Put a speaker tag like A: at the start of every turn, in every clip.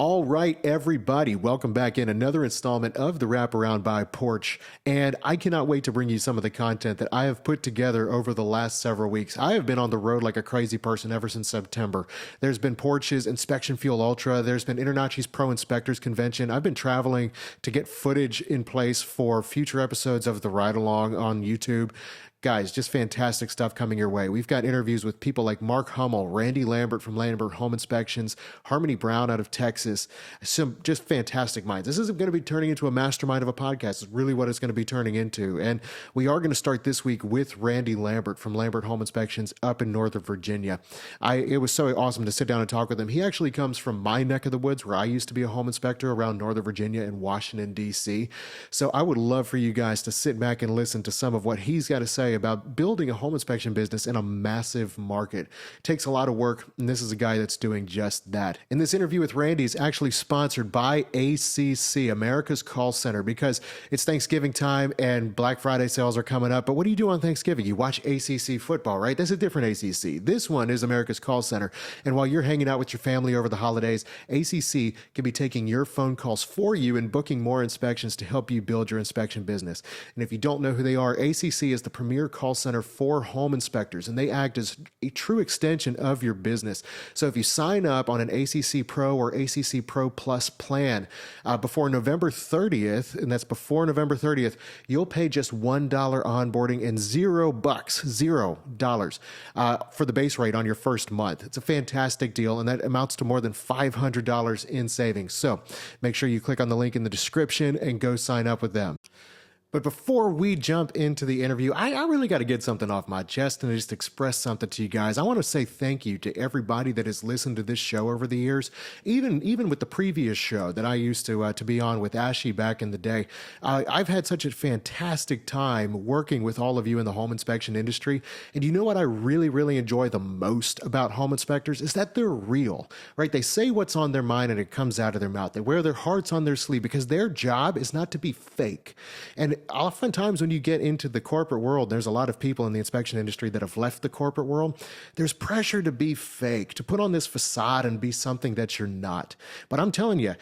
A: All right, everybody, welcome back in another installment of the Wraparound by Porch. And I cannot wait to bring you some of the content that I have put together over the last several weeks. I have been on the road like a crazy person ever since September. There's been Porch's Inspection Fuel Ultra. There's been InterNACHI's Pro Inspectors Convention. I've been traveling to get footage in place for future episodes of the Ride Along on YouTube. Guys, just fantastic stuff coming your way. We've got interviews with people like Mark Hummel, Randy Lambert from Lambert Home Inspections, Harmony Brown out of Texas. Some just fantastic minds. This isn't going to be turning into a mastermind of a podcast. It's really what it's going to be turning into. And we are going to start this week with Randy Lambert from Lambert Home Inspections up in Northern Virginia. It was so awesome to sit down and talk with him. He actually comes from my neck of the woods where I used to be a home inspector around Northern Virginia and Washington, D.C. So I would love for you guys to sit back and listen to some of what he's got to say about building a home inspection business in a massive market. It takes a lot of work, and this is a guy that's doing just that. And this interview with Randy is actually sponsored by ACC, America's Call Center, because it's Thanksgiving time and Black Friday sales are coming up. But what do you do on Thanksgiving? You watch ACC football, right? That's a different ACC. This one is America's Call Center. And while you're hanging out with your family over the holidays, ACC can be taking your phone calls for you and booking more inspections to help you build your inspection business. And if you don't know who they are, ACC is the premier call center for home inspectors, and they act as a true extension of your business. So if you sign up on an ACC Pro or ACC Pro Plus plan before November 30th, and that's before November 30th, you'll pay just $1 onboarding and $0 for the base rate on your first month. It's a fantastic deal, and that amounts to more than $500 in savings. So make sure you click on the link in the description and go sign up with them. But before we jump into the interview, I really got to get something off my chest and just express something to you guys. I want to say thank you to everybody that has listened to this show over the years, even with the previous show that I used to be on with Ashley back in the day. I've had such a fantastic time working with all of you in the home inspection industry. And you know what I really, really enjoy the most about home inspectors is that they're real, right? They say what's on their mind and it comes out of their mouth. They wear their hearts on their sleeve because their job is not to be fake. And oftentimes when you get into the corporate world, there's a lot of people in the inspection industry that have left the corporate world. There's pressure to be fake, to put on this facade and be something that you're not. But I'm telling you,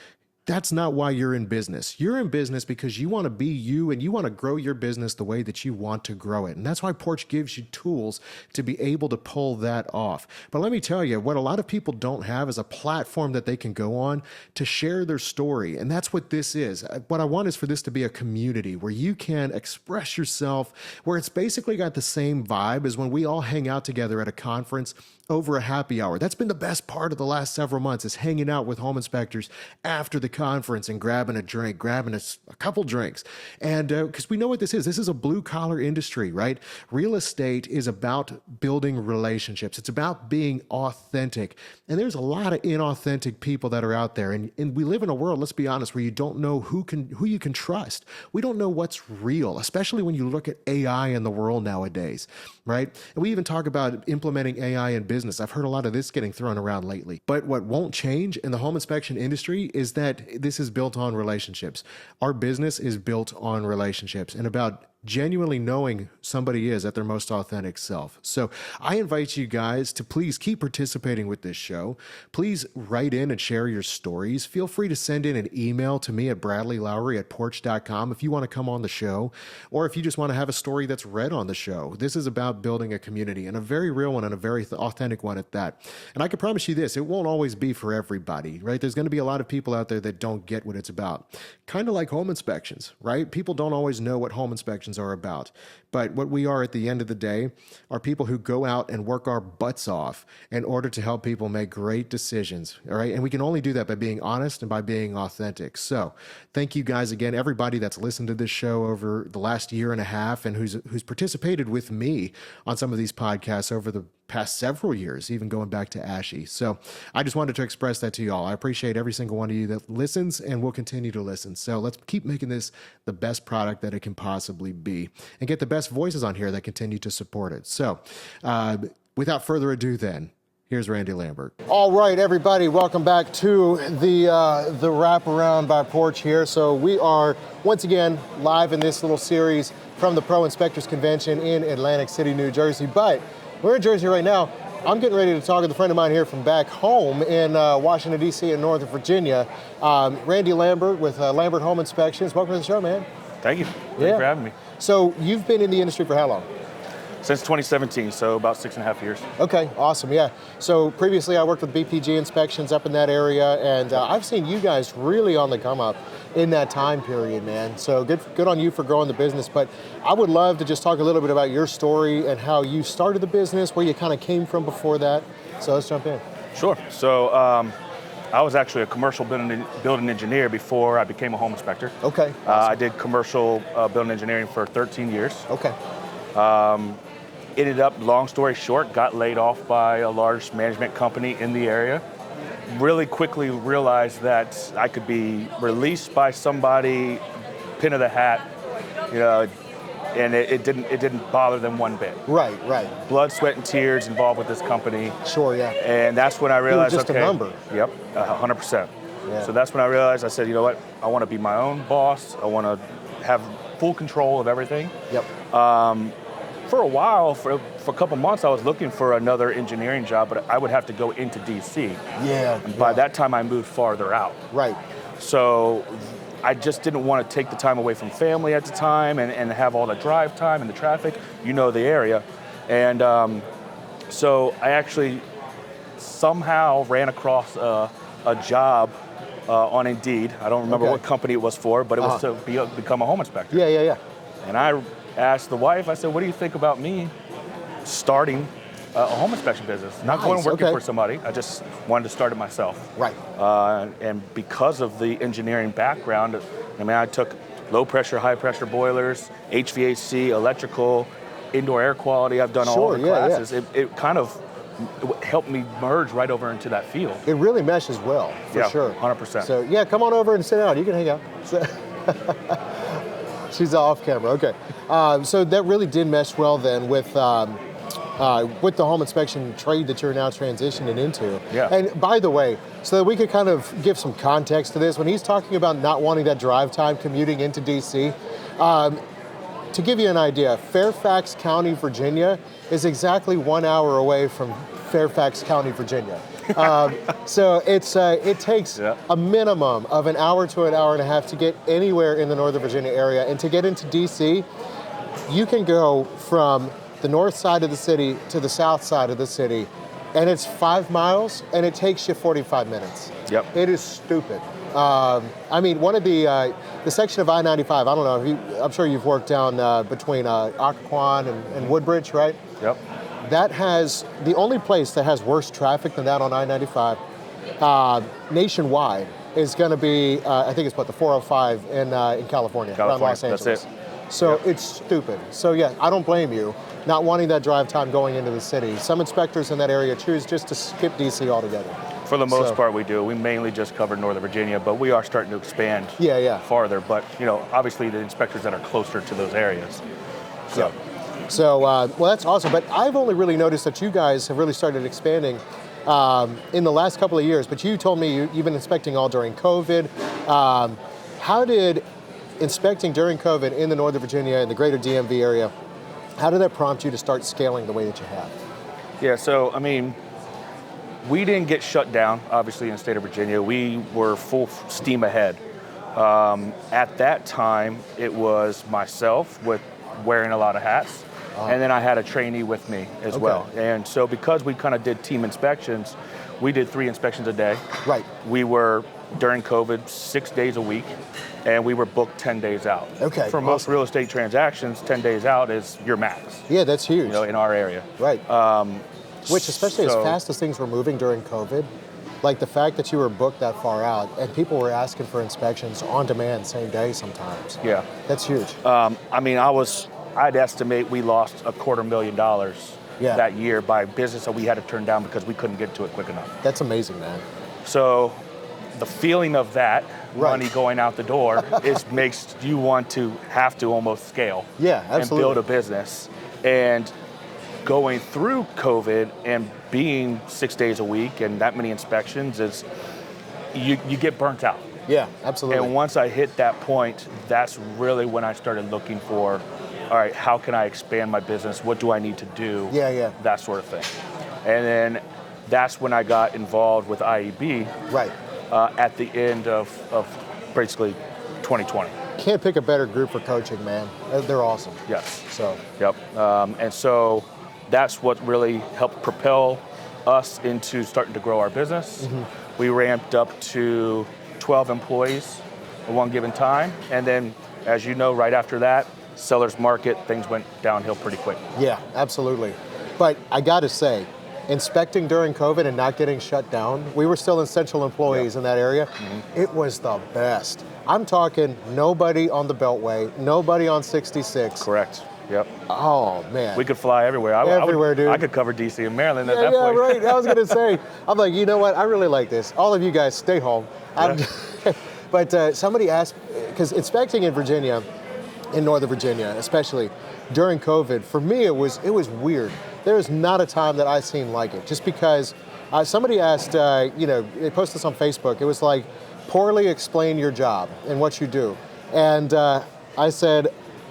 A: that's not why you're in business. You're in business because you want to be you and you want to grow your business the way that you want to grow it. And that's why Porch gives you tools to be able to pull that off. But let me tell you, what a lot of people don't have is a platform that they can go on to share their story. And that's what this is. What I want is for this to be a community where you can express yourself, where it's basically got the same vibe as when we all hang out together at a conference over a happy hour. That's been the best part of the last several months, is hanging out with home inspectors after the conference and grabbing a drink, grabbing a couple drinks. And because we know what this is a blue collar industry, right? Real estate is about building relationships. It's about being authentic. And there's a lot of inauthentic people that are out there. And we live in a world, let's be honest, where you don't know who you can trust. We don't know what's real, especially when you look at AI in the world nowadays, right? And we even talk about implementing AI in business. I've heard a lot of this getting thrown around lately. But what won't change in the home inspection industry is that this is built on relationships. Our business is built on relationships and about genuinely knowing somebody is at their most authentic self. So I invite you guys to please keep participating with this show. Please write in and share your stories. Feel free to send in an email to me at bradleylowry@porch.com if you want to come on the show, or if you just want to have a story that's read on the show. This is about building a community, and a very real one and a very authentic one at that. And I can promise you this, it won't always be for everybody, right? There's going to be a lot of people out there that don't get what it's about. Kind of like home inspections, right? People don't always know what home inspections are about. But what we are at the end of the day are people who go out and work our butts off in order to help people make great decisions. All right. And we can only do that by being honest and by being authentic. So thank you guys again, everybody that's listened to this show over the last year and a half and who's participated with me on some of these podcasts over the past several years, even going back to Ashy. So I just wanted to express that to you all. I appreciate every single one of you that listens and will continue to listen. So let's keep making this the best product that it can possibly be and get the best voices on here that continue to support it. So without further ado then, here's Randy Lambert. All right, everybody, welcome back to the Wraparound by Porch here. So we are once again live in this little series from the Pro Inspectors Convention in Atlantic City, New Jersey. But we're in Jersey right now, I'm getting ready to talk with a friend of mine here from back home in Washington, D.C. and Northern Virginia, Randy Lambert with Lambert Home Inspections. Welcome to the show, man.
B: Thank you. Thank you for having me.
A: So you've been in the industry for how long?
B: Since 2017, so about 6.5 years.
A: Okay, awesome, yeah. So previously I worked with BPG Inspections up in that area, and I've seen you guys really on the come up in that time period, man. So good on you for growing the business, but I would love to just talk a little bit about your story and how you started the business, where you kind of came from before that. So let's jump in.
B: Sure. So I was actually a commercial building engineer before I became a home inspector.
A: Okay. Awesome.
B: I did commercial building engineering for 13 years.
A: Okay.
B: Ended up, long story short, got laid off by a large management company in the area. Really quickly realized that I could be released by somebody, pin of the hat, you know, and it didn't bother them one bit.
A: Right, right.
B: Blood, sweat, and tears involved with this company.
A: Sure, yeah.
B: And that's when I realized,
A: you were just
B: okay,
A: a number.
B: Yep, 100%.
A: Yeah.
B: So that's when I realized, I said, you know what, I want to be my own boss. I want to have full control of everything.
A: Yep.
B: For a while, for a couple months, I was looking for another engineering job, but I would have to go into DC.
A: Yeah.
B: And by that time, I moved farther out.
A: Right.
B: So I just didn't want to take the time away from family at the time and have all the drive time and the traffic. You know the area. And so I actually somehow ran across a job on Indeed. I don't remember what company it was for, but it was to become a home inspector.
A: Yeah.
B: And I asked the wife, I said, what do you think about me starting a home inspection business? Not going working for somebody, I just wanted to start it myself.
A: Right.
B: And because of the engineering background, I mean, I took low pressure, high pressure boilers, HVAC, electrical, indoor air quality. I've done all the classes. Yeah. It kind of helped me merge right over into that field.
A: It really meshes well, for sure.
B: 100%.
A: So yeah, come on over and sit down. You can hang out. She's off camera, okay. So that really did mesh well then with the home inspection trade that you're now transitioning into.
B: Yeah.
A: And by the way, so that we could kind of give some context to this, when he's talking about not wanting that drive time commuting into DC, to give you an idea, Fairfax County, Virginia is exactly 1 hour away from Fairfax County, Virginia. So it takes a minimum of an hour to an hour and a half to get anywhere in the Northern Virginia area. And to get into DC, you can go from the north side of the city to the south side of the city, and it's 5 miles, and it takes you 45 minutes.
B: Yep.
A: It is stupid. I mean, one of the section of I-95, I don't know, I'm sure you've worked down between Occoquan and Woodbridge, right?
B: Yep.
A: That has, the only place that has worse traffic than that on I-95 nationwide is going to be, I think it's the 405 in California, around Los Angeles.
B: That's it.
A: So it's stupid. So yeah, I don't blame you not wanting that drive time going into the city. Some inspectors in that area choose just to skip DC altogether.
B: For the most part, we do. We mainly just cover Northern Virginia, but we are starting to expand farther. But you know, obviously the inspectors that are closer to those areas. So.
A: Yeah. So, well, that's awesome. But I've only really noticed that you guys have really started expanding in the last couple of years. But you told me you've been inspecting all during COVID. How did inspecting during COVID in the Northern Virginia and the greater DMV area, how did that prompt you to start scaling the way that you have?
B: Yeah, so, I mean, we didn't get shut down, obviously, in the state of Virginia. We were full steam ahead. At that time, it was myself with wearing a lot of hats. And then I had a trainee with me as well. And so because we kind of did team inspections, we did 3 inspections a day.
A: Right.
B: We were, during COVID, 6 days a week, and we were booked 10 days out.
A: Okay.
B: For most real estate transactions, 10 days out is your max.
A: Yeah, that's huge.
B: You know, in our area.
A: Right. Which, especially as fast as things were moving during COVID, like the fact that you were booked that far out and people were asking for inspections on demand same day sometimes.
B: Yeah.
A: That's huge.
B: I mean, I'd estimate we lost $250,000 that year by business that we had to turn down because we couldn't get to it quick enough.
A: That's amazing, man.
B: So the feeling of that money going out the door makes you want to have to almost scale.
A: Yeah, absolutely.
B: And build a business. And going through COVID and being 6 days a week and that many inspections is you get burnt out.
A: Yeah, absolutely.
B: And once I hit that point, that's really when I started looking for, all right, how can I expand my business? What do I need to do?
A: Yeah.
B: That sort of thing. And then that's when I got involved with IEB
C: Right.
B: at the end of basically 2020.
C: Can't pick a better group for coaching, man. They're awesome.
B: Yes.
C: So,
B: Yep. And so that's what really helped propel us into starting to grow our business. We ramped up to 12 employees at one given time. And then, as you know, right after that, seller's market, things went downhill pretty quick.
C: yeah, absolutely. But I got to say, inspecting during COVID and not getting shut down, we were still essential employees in that area. It was the best. I'm talking nobody on the Beltway, nobody on 66.
B: Correct. Yep.
C: Oh, man.
B: We could fly everywhere.
C: Everywhere, dude.
B: I could cover DC and Maryland at
C: Yeah,
B: that
C: yeah,
B: point.
C: right. I was going to say, I'm like, you know what? I really like this. All of you guys, stay home. But somebody asked, because inspecting in Virginia, in Northern Virginia, especially during COVID, for me, it was weird. There is not a time that I've seen like it. Just because somebody asked, they posted this on Facebook. It was like, poorly explain your job and what you do. And I said,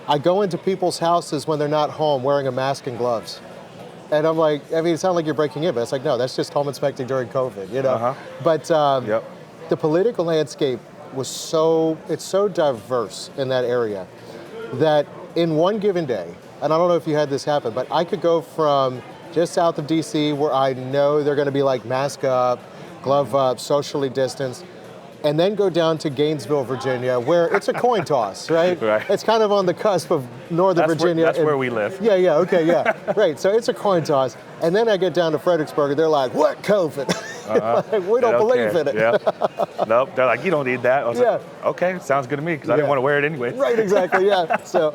C: I go into people's houses when they're not home wearing a mask and gloves. And I'm like, I mean, it sounds like you're breaking in, but it's like, no, that's just home inspecting during COVID, you know? But the political landscape was it's so diverse in that area that in one given day, and I don't know if you had this happen, but I could go from just south of DC where I know they're gonna be like mask up, glove up, socially distanced, and then go down to Gainesville, Virginia, where it's a coin toss, right?
B: Right.
C: It's kind of on the cusp of Northern Virginia.
B: That's where we live.
C: Yeah, okay, yeah. Right, so it's a coin toss. And then I get down to Fredericksburg, and they're like, what COVID? Like, we don't believe in it.
B: Yeah. Nope, they're like, you don't need that. I was
C: Yeah.
B: like, okay, sounds good to me, because I didn't want to wear it anyway.
C: Right, exactly, yeah. So,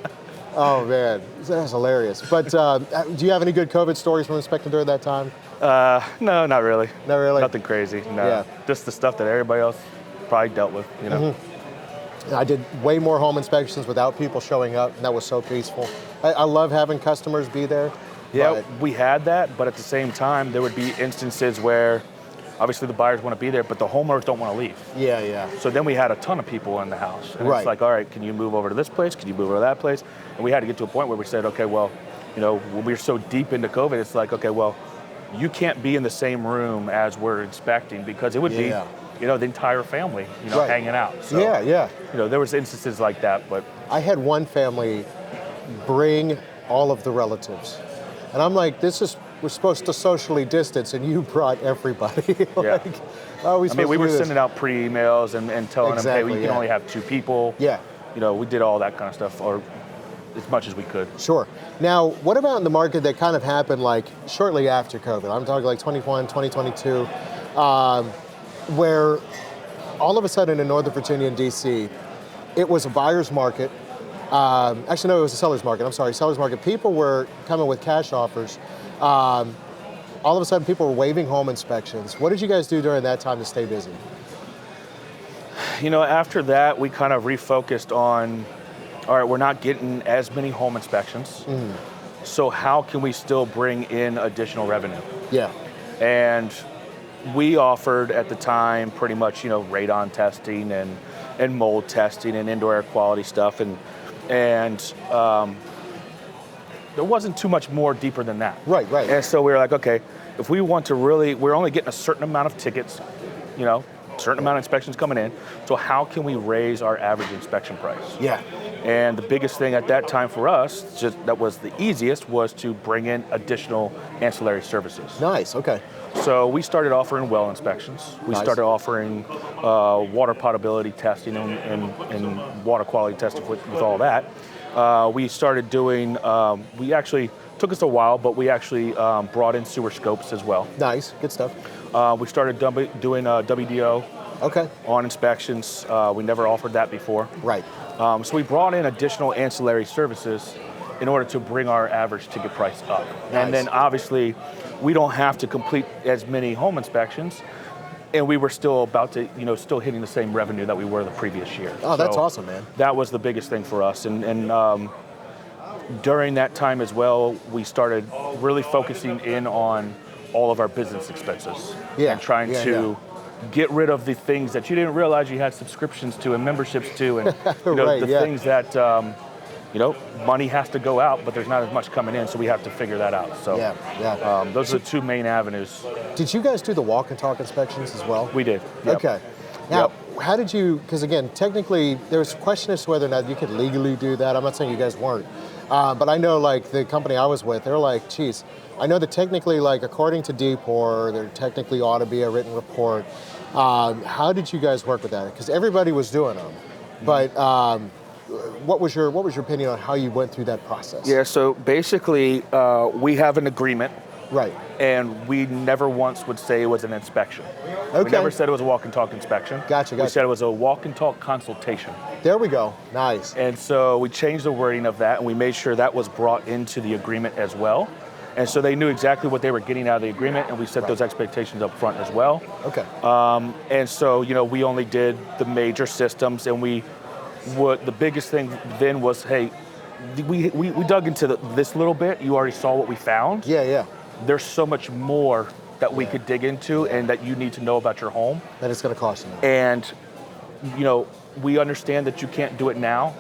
C: oh man, that's hilarious. But do you have any good COVID stories from inspecting during that time?
B: No, not really.
C: Not really?
B: Nothing crazy, no.
C: Yeah.
B: Just the stuff that everybody else probably dealt with, you know.
C: I did way more home inspections without people showing up, and that was so peaceful. I love having customers be there.
B: Yeah,
C: but
B: we had that, but at the same time, there would be instances where obviously the buyers want to be there, but the homeowners don't want to leave.
C: Yeah.
B: So then we had a ton of people in the house. And
C: Right.
B: it's like, all right, can you move over to this place? Can you move over to that place? And we had to get to a point where we said, okay, well, you know, when we're so deep into COVID, it's like, okay, well, you can't be in the same room as we're inspecting, because it would be, you know, the entire family, you know,
C: Right.
B: hanging out. So,
C: Yeah.
B: you know, there was instances like that, but
C: I had one family bring all of the relatives. And I'm like, we're supposed to socially distance, and you brought everybody. Like, how are we
B: I
C: supposed
B: mean, we
C: to
B: were
C: do this?
B: sending out pre-emails and telling them, hey,
C: Exactly,
B: we can only have 2 people.
C: Yeah.
B: You know, we did all that kind of stuff, or as much as we could.
C: Sure. Now, what about in the market that kind of happened like shortly after COVID? I'm talking like 21, 2022, where all of a sudden in Northern Virginia and DC, it was a buyer's market. Actually, no, it was a seller's market. I'm sorry, seller's market. People were coming with cash offers. All of a sudden, people were waiving home inspections. What did you guys do during that time to stay busy?
B: You know, after that, we kind of refocused on, all right, we're not getting as many home inspections. So how can we still bring in additional revenue?
C: Yeah.
B: And we offered at the time pretty much, you know, radon testing and mold testing and indoor air quality stuff. And there wasn't too much more deeper than that.
C: Right.
B: And so we were like, okay, if we want to really, we're only getting a certain amount of tickets, you know, certain amount of inspections coming in. So how can we raise our average inspection price?
C: Yeah.
B: And the biggest thing at that time for us, just that was the easiest, was to bring in additional ancillary services.
C: Nice. Okay.
B: So we started offering well inspections. We
C: Nice.
B: started offering water potability testing and water quality testing with all that. We started doing, we actually, took us a while, but we actually brought in sewer scopes as well.
C: Nice. Good stuff.
B: We started doing WDO
C: Okay.
B: on inspections. We never offered that before.
C: Right.
B: So we brought in additional ancillary services in order to bring our average ticket price up.
C: Nice.
B: And then obviously, we don't have to complete as many home inspections, and we were still about to, you know, still hitting the same revenue that we were the previous year.
C: Oh, that's
B: So
C: awesome, man.
B: That was the biggest thing for us. And during that time as well, we started really focusing in on all of our business expenses.
C: Yeah.
B: And trying to get rid of the things that you didn't realize you had subscriptions to and memberships to, and you know,
C: Right,
B: the
C: yeah.
B: things that money has to go out, but there's not as much coming in, so we have to figure that out. So those are the two main avenues.
C: Did you guys do the walk and talk inspections as well?
B: We did. Yep.
C: Okay. Now, how did you, because again, technically, there was a question as to whether or not you could legally do that. I'm not saying you guys weren't. But I know, like, the company I was with, they're like, geez, I know that technically, like, according to DPOR, there technically ought to be a written report. How did you guys work with that? Because everybody was doing them. But what was your opinion on how you went through that process?
B: Yeah, so basically, we have an agreement.
C: Right.
B: And we never once would say it was an inspection.
C: Okay.
B: We never said it was a walk and talk inspection.
C: Gotcha.
B: We said it was a walk and talk consultation.
C: There we go. Nice.
B: And so we changed the wording of that, and we made sure that was brought into the agreement as well. And so they knew exactly what they were getting out of the agreement, and we set those expectations up front as well.
C: Okay.
B: And so, we only did the major systems, and the biggest thing then was, hey, we dug into this little bit. You already saw what we found.
C: Yeah.
B: There's so much more that we could dig into and that you need to know about your home.
C: That it's going to cost you.
B: And, we understand that you can't do it now.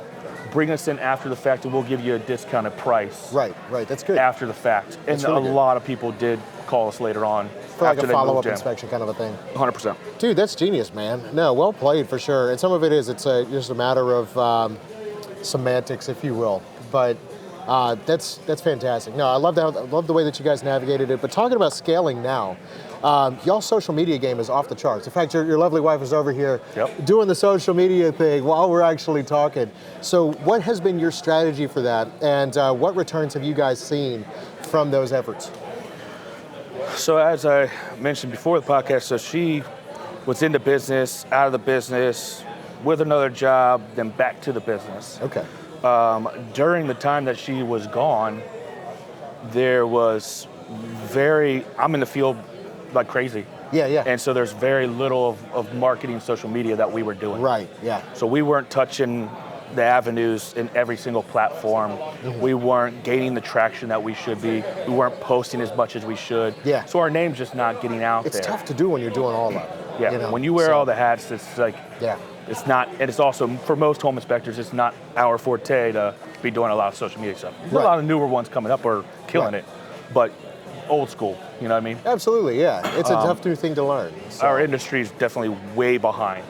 B: Bring us in after the fact and we'll give you a discounted price.
C: Right. That's good.
B: After the fact. And
C: really
B: a lot of people did call us later on.
C: For like
B: after
C: a follow-up
B: they moved in.
C: inspection kind of a thing.
B: 100%.
C: Dude, that's genius, man. No, well played for sure. And some of it is, it's just a matter of semantics, if you will. But that's fantastic. No, I love the way that you guys navigated it. But talking about scaling now, y'all's social media game is off the charts. In fact, your lovely wife is over here doing the social media thing while we're actually talking. So what has been your strategy for that? And what returns have you guys seen from those efforts?
B: So as I mentioned before the podcast, so she was in the business, out of the business, with another job, then back to the business.
C: Okay.
B: During the time that she was gone, there was I'm in the field like crazy.
C: Yeah.
B: And so there's very little of marketing social media that we were doing.
C: Right, yeah.
B: So we weren't touching the avenues in every single platform. Mm-hmm. We weren't gaining the traction that we should be. We weren't posting as much as we should.
C: Yeah.
B: So our name's just not getting out there.
C: It's tough to do when you're doing all that.
B: Yeah, when you wear all the hats, it's like, it's not, and it's also, for most home inspectors, it's not our forte to be doing a lot of social media stuff. There's a lot of newer ones coming up or killing it, but old school, you know what I mean?
C: Absolutely, yeah. It's a tough new thing to learn. So.
B: Our industry is definitely way behind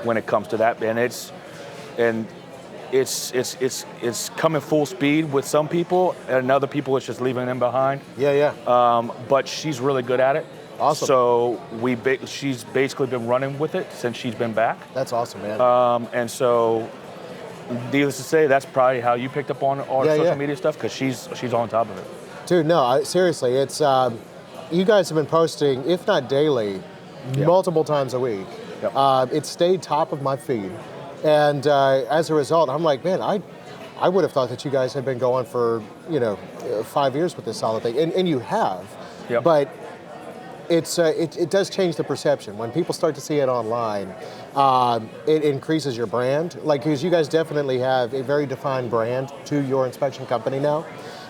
B: when it comes to that, and it's coming full speed with some people, and other people it's just leaving them behind.
C: Yeah.
B: But she's really good at it.
C: Awesome.
B: So she's basically been running with it since she's been back.
C: That's awesome, man.
B: And so, needless to say, that's probably how you picked up on all the social media stuff, because she's on top of it.
C: Dude, no, seriously, it's you guys have been posting, if not daily, multiple times a week. Yep. It stayed top of my feed, and as a result, I'm like, man, I would have thought that you guys had been going for 5 years with this solid thing, and you have, but. It does change the perception. When people start to see it online, it increases your brand. Like, because you guys definitely have a very defined brand to your inspection company now.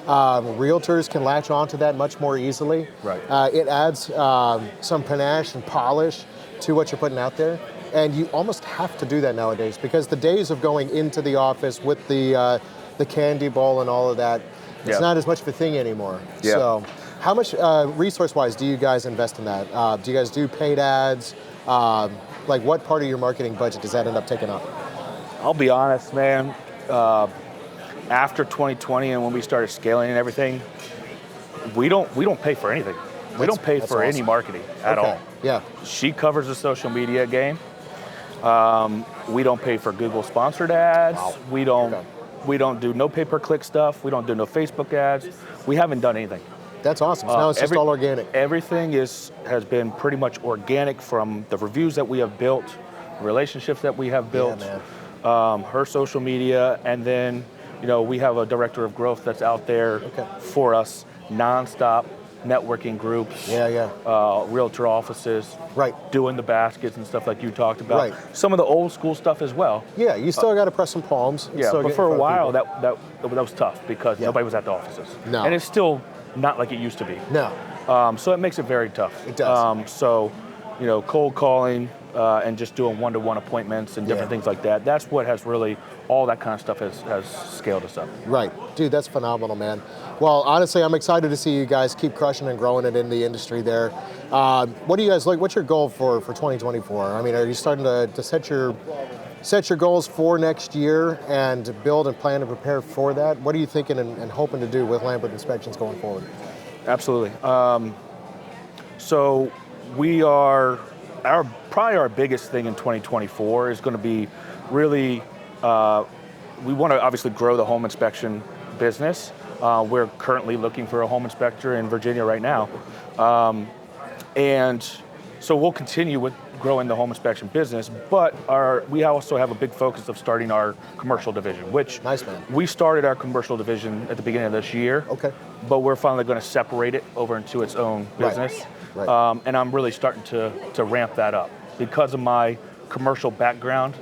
C: Realtors can latch onto that much more easily.
B: Right.
C: It adds some panache and polish to what you're putting out there. And you almost have to do that nowadays, because the days of going into the office with the candy bowl and all of that, it's not as much of a thing anymore.
B: Yeah.
C: So. How much resource-wise do you guys invest in that? Do you guys do paid ads? Like, what part of your marketing budget does that end up taking up?
B: I'll be honest, man. After 2020 and when we started scaling and everything, we don't pay for anything. We don't pay for any marketing at all.
C: Yeah.
B: She covers the social media game. We don't pay for Google sponsored ads. Wow. We don't do no pay-per-click stuff. We don't do no Facebook ads. We haven't done anything.
C: That's awesome. So now it's just all organic.
B: Everything has been pretty much organic, from the reviews that we have built, relationships that we have built, her social media, and then we have a director of growth that's out there for us, nonstop networking groups, realtor offices, doing the baskets and stuff like you talked about. Right. Some of the old school stuff as well.
C: Yeah, you still got to press some palms.
B: But for a while that was tough, because nobody was at the offices.
C: No.
B: And it's still not like it used to be.
C: No.
B: So it makes it very tough.
C: It does.
B: So, cold calling, and just doing one-to-one appointments and different things like that. That's what has really, all that kind of stuff has scaled us up.
C: Right. Dude, that's phenomenal, man. Well, honestly, I'm excited to see you guys keep crushing and growing it in the industry there. What do you guys like? What's your goal for 2024? I mean, are you starting to set your goals for next year and build and plan and prepare for that? What are you thinking and hoping to do with Lambert Inspections going forward?
B: Absolutely. So we are, probably our biggest thing in 2024 is going to be really, we want to obviously grow the home inspection business. We're currently looking for a home inspector in Virginia right now. And so we'll continue with growing the home inspection business, but we also have a big focus of starting our commercial division, which
C: nice, man.
B: We started our commercial division at the beginning of this year.
C: Okay.
B: But we're finally going to separate it over into its own business.
C: Right.
B: And I'm really starting to ramp that up. Because of my commercial background,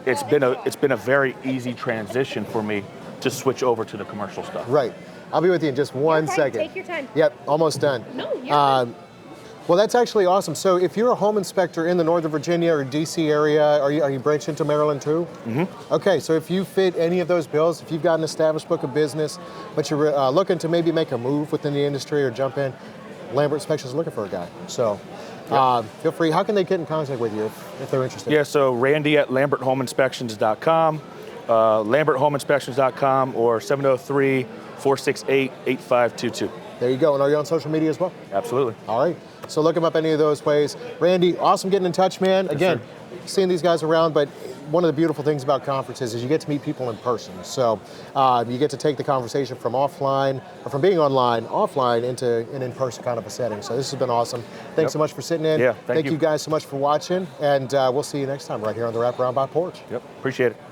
B: it's been a very easy transition for me to switch over to the commercial stuff.
C: Right. I'll be with you in just one second.
D: Take your time.
C: Yep, almost done.
D: No, yeah.
C: Well, that's actually awesome. So if you're a home inspector in the Northern Virginia or DC area, are you branched into Maryland too? Mm-hmm. Okay, so if you fit any of those bills, if you've got an established book of business, but you're looking to maybe make a move within the industry or jump in, Lambert Inspections is looking for a guy. So feel free. How can they get in contact with you if they're interested?
B: Yeah, so Randy at LambertHomeInspections.com, LambertHomeInspections.com, or 703-468-8522.
C: There you go. And are you on social media as well?
B: Absolutely.
C: All right. So look him up any of those ways. Randy, awesome getting in touch, man. Again, seeing these guys around, but one of the beautiful things about conferences is you get to meet people in person. So you get to take the conversation from offline, or from being online, offline, into an in-person kind of a setting. So this has been awesome. Thanks so much for sitting in.
B: Yeah, thank
C: you guys so much for watching, and we'll see you next time right here on the Wraparound by Porch.
B: Yep, appreciate it.